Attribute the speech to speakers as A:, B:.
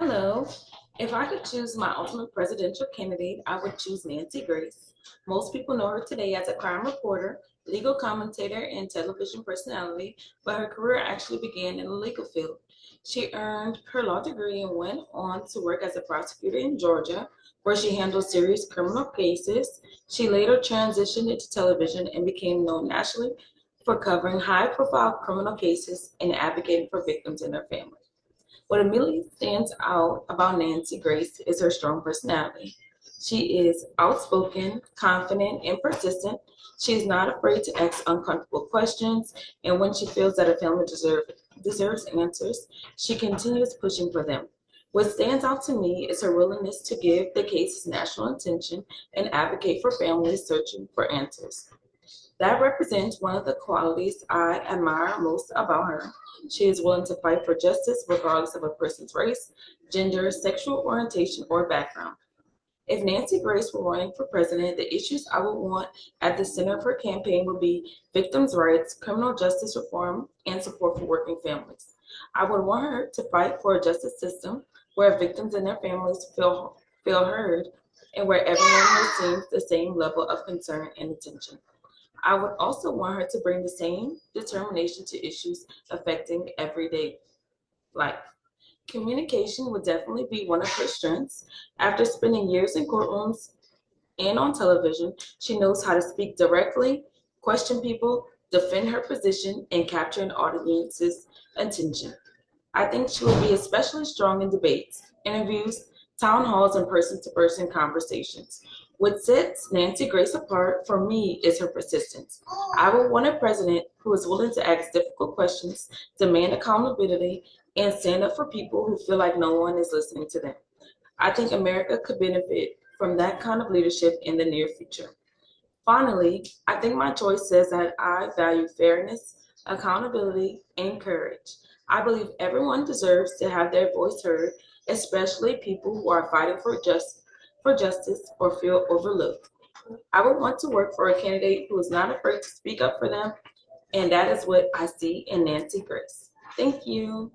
A: Hello. If I could choose my ultimate presidential candidate, I would choose Nancy Grace. Most people know her today as a crime reporter, legal commentator, and television personality, but her career actually began in the legal field. She earned her law degree and went on to work as a prosecutor in Georgia, where she handled serious criminal cases. She later transitioned into television and became known nationally for covering high profile criminal cases and advocating for victims and their families. What immediately stands out about Nancy Grace is her strong personality. She is outspoken, confident, and persistent. She is not afraid to ask uncomfortable questions, and when she feels that her family deserves answers, she continues pushing for them. What stands out to me is her willingness to give the cases national attention and advocate for families searching for answers. That represents one of the qualities I admire most about her. She is willing to fight for justice regardless of a person's race, gender, sexual orientation, or background. If Nancy Grace were running for president, the issues I would want at the center of her campaign would be victims' rights, criminal justice reform, and support for working families. I would want her to fight for a justice system where victims and their families feel heard and where everyone receives the same level of concern and attention. I would also want her to bring the same determination to issues affecting everyday life. Communication would definitely be one of her strengths. After spending years in courtrooms and on television, she knows how to speak directly, question people, defend her position, and capture an audience's attention. I think she will be especially strong in debates, interviews, town halls, and person to person conversations. What sets Nancy Grace apart for me is her persistence. I would want a president who is willing to ask difficult questions, demand accountability, and stand up for people who feel like no one is listening to them. I think America could benefit from that kind of leadership in the near future. Finally, I think my choice says that I value fairness, accountability, and courage. I believe everyone deserves to have their voice heard, especially people who are fighting for justice or feel overlooked. I would want to work for a candidate who is not afraid to speak up for them, and that is what I see in Nancy Grace. Thank you.